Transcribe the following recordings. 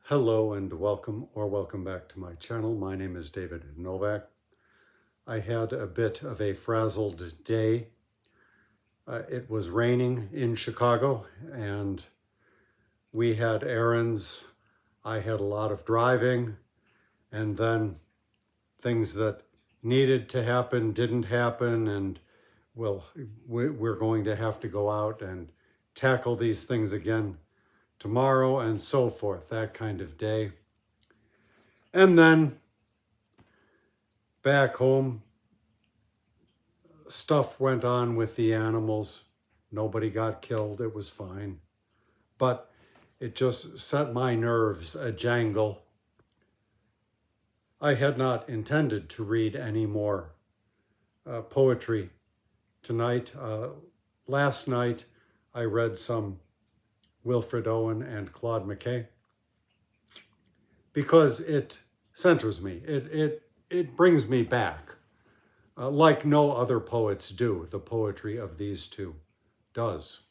Hello and welcome back to my channel. My name is David Novak. I had a bit of a frazzled day. It was raining in Chicago and we had errands. I had a lot of driving, and then things that needed to happen didn't happen, and we're going to have to go out and tackle these things again tomorrow and so forth, that kind of day. And then back home, stuff went on with the animals. Nobody got killed. It was fine. But it just set my nerves a jangle. I had not intended to read any more poetry tonight. Last night, I read some Wilfred Owen and Claude McKay because it centers me. It brings me back. Like no other poets do, the poetry of these two does.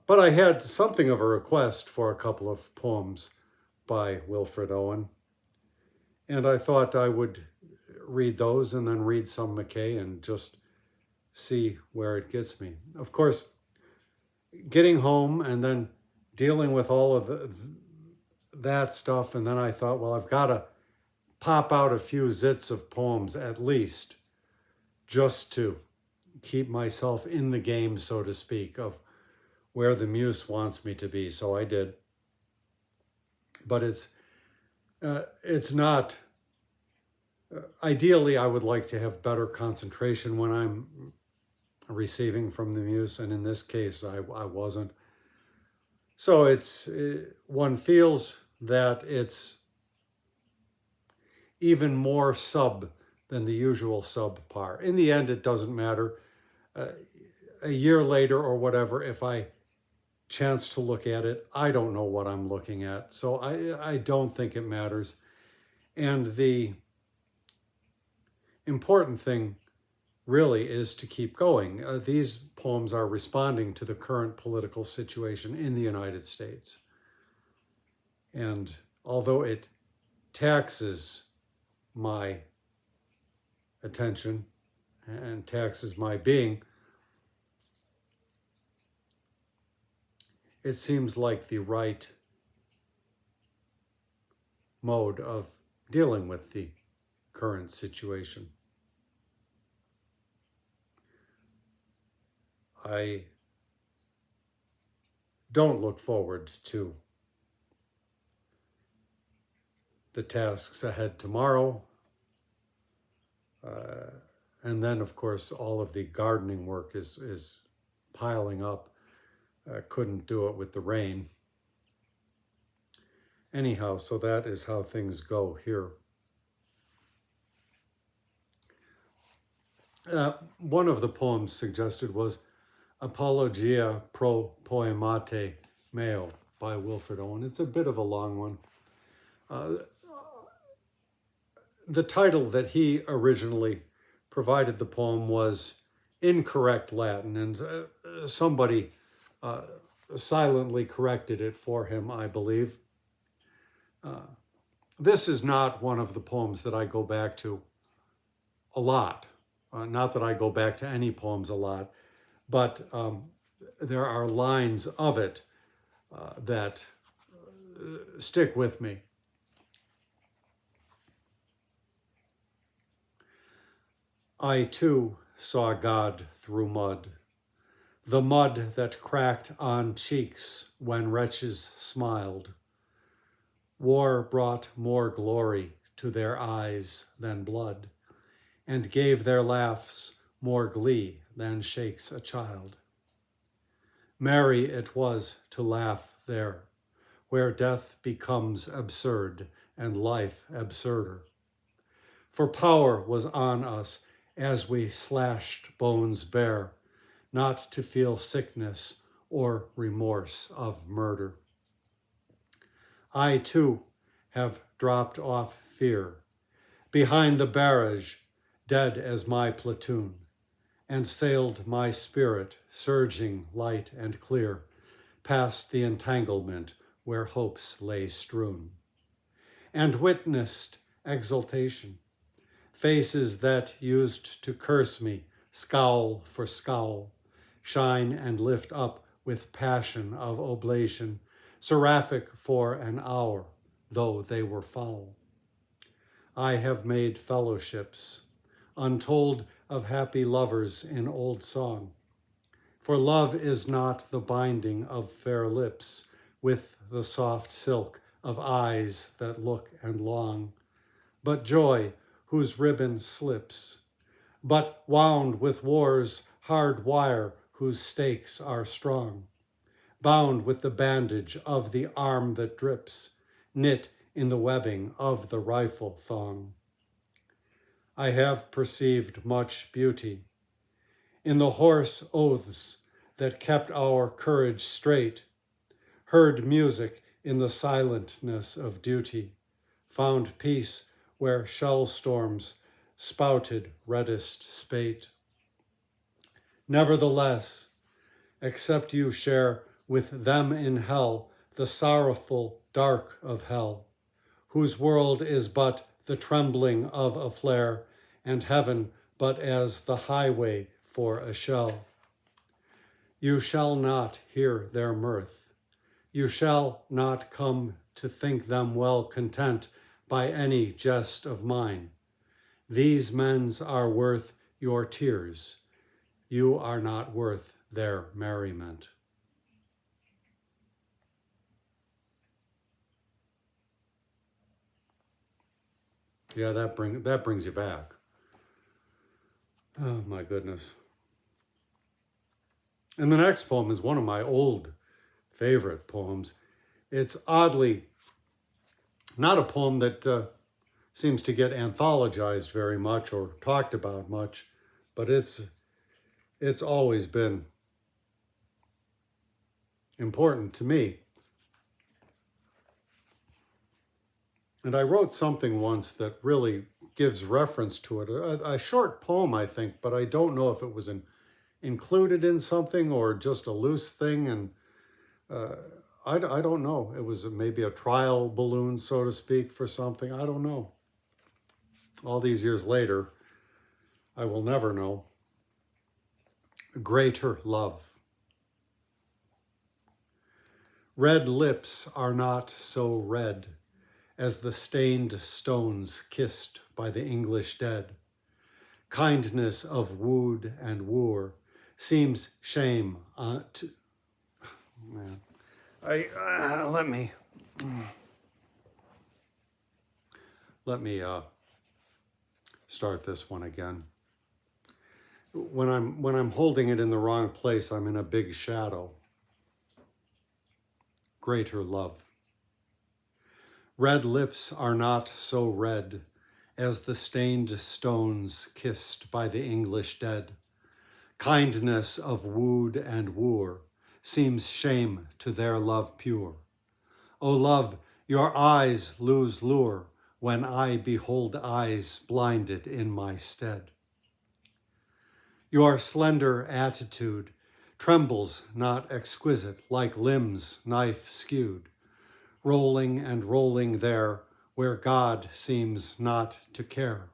But I had something of a request for a couple of poems by Wilfred Owen, and I thought I would read those and then read some McKay and just see where it gets me. Of course, getting home and then dealing with all of that stuff, and then I thought, well, I've got to pop out a few zits of poems at least, just to keep myself in the game, so to speak, of where the muse wants me to be. So I did. But it's not, ideally I would like to have better concentration when I'm receiving from the muse, and in this case I wasn't. So one feels that it's even more sub than the usual subpar. In the end, it doesn't matter. A year later or whatever, if I chance to look at it, I don't know what I'm looking at. So I don't think it matters. And the important thing really is to keep going. These poems are responding to the current political situation in the United States. And although it taxes my attention and taxes my being, it seems like the right mode of dealing with the current situation. I don't look forward to the tasks ahead tomorrow. And then, of course, all of the gardening work is piling up. Couldn't do it with the rain. Anyhow, so that is how things go here. One of the poems suggested was Apologia pro poemate meo by Wilfred Owen. It's a bit of a long one. The title that he originally provided the poem was incorrect Latin, and somebody silently corrected it for him, I believe. This is not one of the poems that I go back to a lot. Not that I go back to any poems a lot, but there are lines of it that stick with me. I too saw God through mud, the mud that cracked on cheeks when wretches smiled. War brought more glory to their eyes than blood, and gave their laughs more glee than shakes a child. Merry it was to laugh there, where death becomes absurd and life absurder. For power was on us as we slashed bones bare, not to feel sickness or remorse of murder. I too have dropped off fear, behind the barrage, dead as my platoon, and sailed my spirit, surging light and clear, past the entanglement where hopes lay strewn, and witnessed exultation. Faces that used to curse me, scowl for scowl, shine and lift up with passion of oblation, seraphic for an hour, though they were foul. I have made fellowships, untold of happy lovers in old song. For love is not the binding of fair lips with the soft silk of eyes that look and long, but joy whose ribbon slips, but wound with war's hard wire whose stakes are strong, bound with the bandage of the arm that drips, knit in the webbing of the rifle thong. I have perceived much beauty in the hoarse oaths that kept our courage straight, heard music in the silentness of duty, found peace where shell storms spouted reddest spate. Nevertheless, except you share with them in hell the sorrowful dark of hell, whose world is but the trembling of a flare, and heaven but as the highway for a shell. You shall not hear their mirth. You shall not come to think them well content by any jest of mine. These men's are worth your tears. You are not worth their merriment. Yeah, that brings you back. Oh my goodness. And the next poem is one of my old favorite poems. It's oddly not a poem that seems to get anthologized very much or talked about much, but it's always been important to me. And I wrote something once that really gives reference to it. A short poem, I think, but I don't know if it was included in something or just a loose thing. And I don't know. It was maybe a trial balloon, so to speak, for something. I don't know. All these years later, I will never know. Greater love. Red lips are not so red as the stained stones kissed by the English dead. Kindness of wooed and wooer seems shame to... Man, let me start this one again. When I'm holding it in the wrong place, I'm in a big shadow. Greater love. Red lips are not so red as the stained stones kissed by the English dead. Kindness of wooed and wooer seems shame to their love pure. O love, your eyes lose lure when I behold eyes blinded in my stead. Your slender attitude trembles not exquisite like limbs knife skewed, rolling and rolling there where God seems not to care,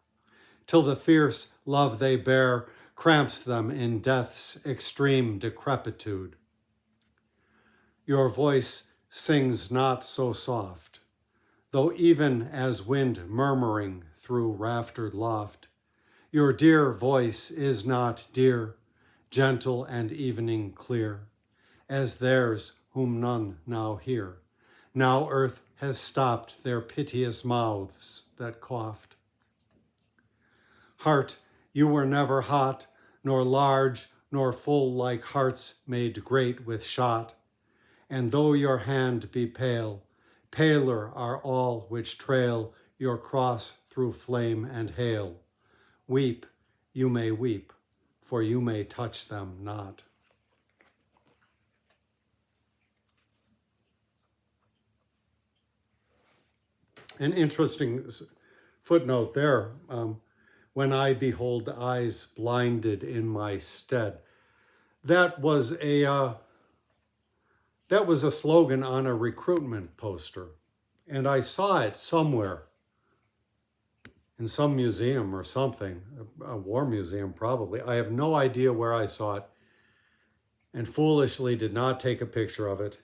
till the fierce love they bear cramps them in death's extreme decrepitude. Your voice sings not so soft, though even as wind murmuring through raftered loft, your dear voice is not dear, gentle and evening clear, as theirs whom none now hear. Now earth has stopped their piteous mouths that coughed. Heart, you were never hot, nor large, nor full like hearts made great with shot. And though your hand be pale, paler are all which trail your cross through flame and hail. Weep, you may weep, for you may touch them not. An interesting footnote there, when I behold eyes blinded in my stead. That was a That was a slogan on a recruitment poster, and I saw it somewhere in some museum or something, a war museum probably. I have no idea where I saw it, and foolishly did not take a picture of it,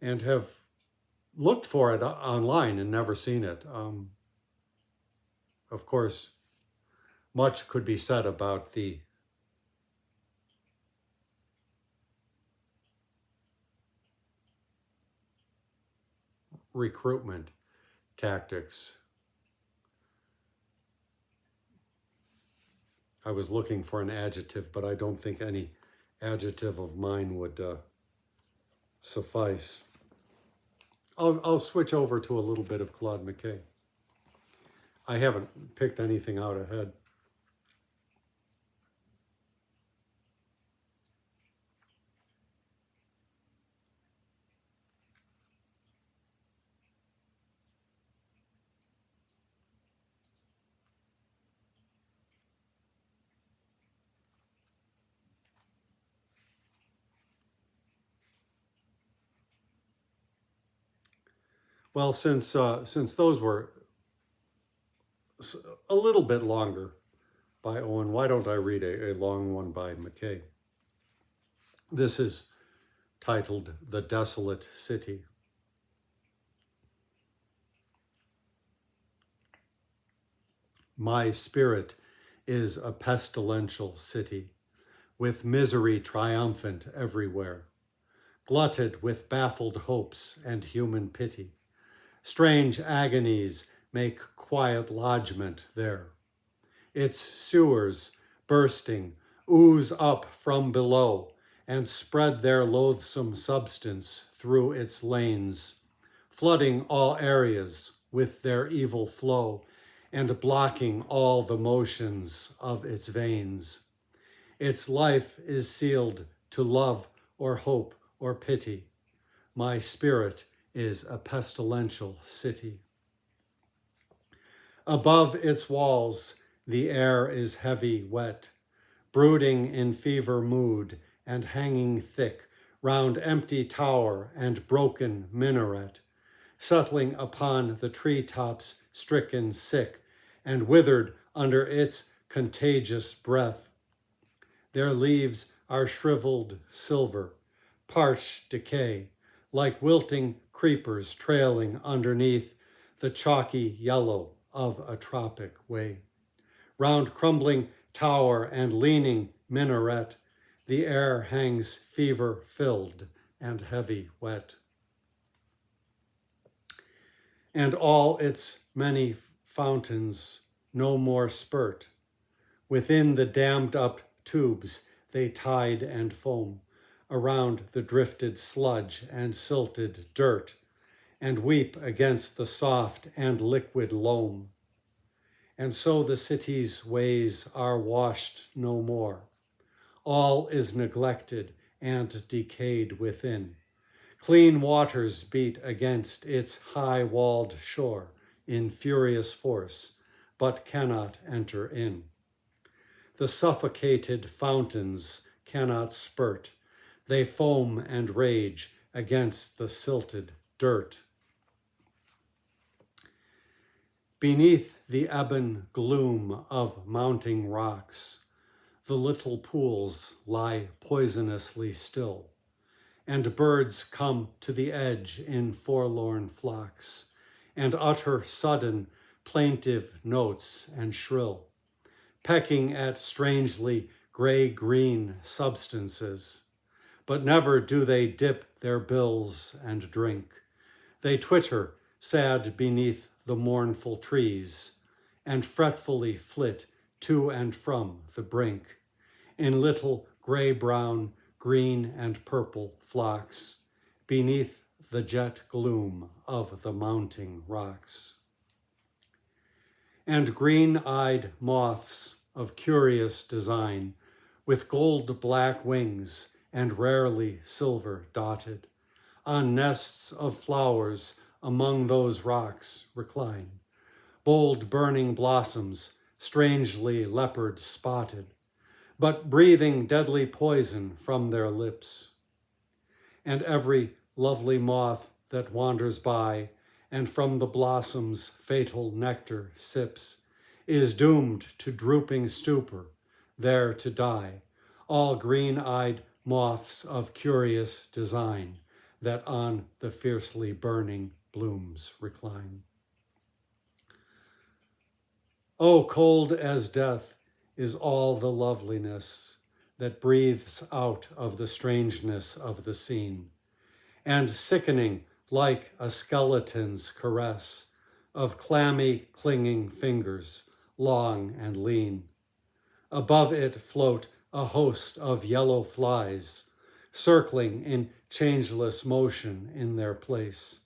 and have looked for it online and never seen it. Of course, much could be said about the recruitment tactics. I was looking for an adjective, but I don't think any adjective of mine would suffice. I'll switch over to a little bit of Claude McKay. I haven't picked anything out ahead. Well, since those were a little bit longer by Owen, why don't I read a long one by McKay? This is titled The Desolate City. My spirit is a pestilential city, with misery triumphant everywhere, glutted with baffled hopes and human pity. Strange agonies make quiet lodgment there. Its sewers, bursting, ooze up from below and spread their loathsome substance through its lanes, flooding all areas with their evil flow and blocking all the motions of its veins. Its life is sealed to love or hope or pity. My spirit is a pestilential city. Above its walls, the air is heavy, wet, brooding in fever mood and hanging thick round empty tower and broken minaret, settling upon the treetops stricken sick and withered under its contagious breath. Their leaves are shriveled silver, parched decay, like wilting creepers trailing underneath the chalky yellow of a tropic way. Round crumbling tower and leaning minaret, the air hangs fever-filled and heavy wet. And all its many fountains no more spurt. Within the dammed-up tubes they tide and foam around the drifted sludge and silted dirt, and weep against the soft and liquid loam. And so the city's ways are washed no more. All is neglected and decayed within. Clean waters beat against its high-walled shore in furious force, but cannot enter in. The suffocated fountains cannot spurt. They foam and rage against the silted dirt. Beneath the ebon gloom of mounting rocks, the little pools lie poisonously still, and birds come to the edge in forlorn flocks, and utter sudden plaintive notes and shrill, pecking at strangely gray-green substances. But never do they dip their bills and drink. They twitter, sad beneath the mournful trees, and fretfully flit to and from the brink, in little gray-brown, green and purple flocks, beneath the jet gloom of the mounting rocks. And green-eyed moths of curious design, with gold-black wings and rarely silver dotted, on nests of flowers among those rocks recline, bold burning blossoms, strangely leopard spotted, but breathing deadly poison from their lips. and every lovely moth that wanders by and from the blossoms fatal nectar sips is doomed to drooping stupor, there to die, all green-eyed moths of curious design that on the fiercely burning blooms recline. Oh, cold as death is all the loveliness that breathes out of the strangeness of the scene, and sickening like a skeleton's caress of clammy, clinging fingers, long and lean. Above it float a host of yellow flies, circling in changeless motion in their place,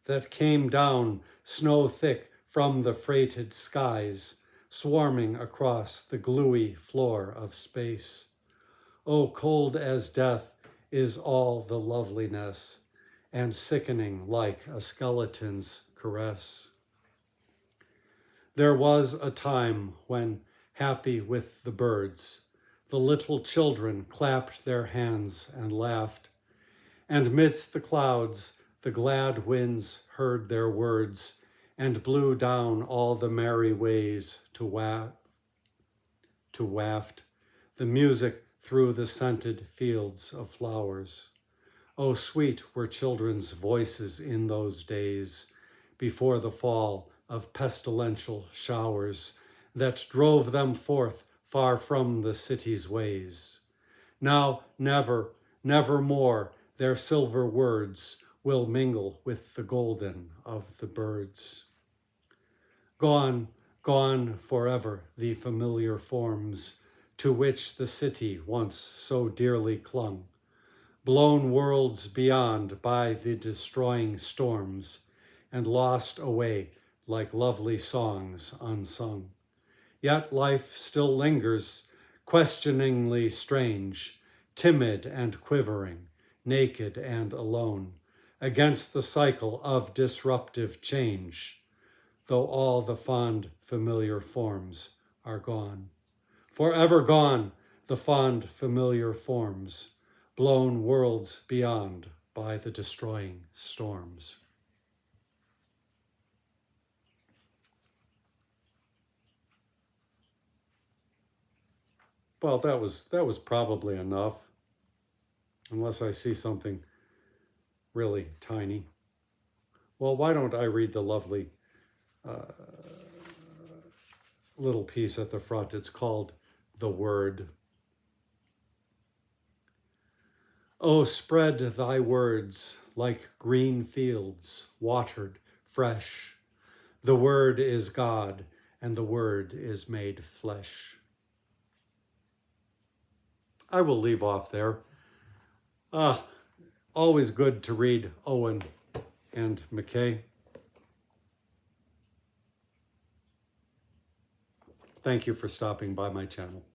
that came down snow-thick from the freighted skies, swarming across the gluey floor of space. Oh, cold as death is all the loveliness, and sickening like a skeleton's caress. There was a time when, happy with the birds, the little children clapped their hands and laughed, and midst the clouds the glad winds heard their words and blew down all the merry ways to waft the music through the scented fields of flowers. Oh, sweet were children's voices in those days, before the fall of pestilential showers that drove them forth far from the city's ways. Now never, never more their silver words will mingle with the golden of the birds. Gone, gone forever the familiar forms to which the city once so dearly clung, blown worlds beyond by the destroying storms, and lost away like lovely songs unsung. Yet life still lingers, questioningly strange, timid and quivering, naked and alone, against the cycle of disruptive change, though all the fond, familiar forms are gone. Forever gone, the fond, familiar forms, blown worlds beyond by the destroying storms. Well, that was probably enough, unless I see something really tiny. Well, why don't I read the lovely little piece at the front? It's called The Word. Oh, spread thy words like green fields, watered, fresh. The Word is God, and the Word is made flesh. I will leave off there. Always good to read Owen and McKay. Thank you for stopping by my channel.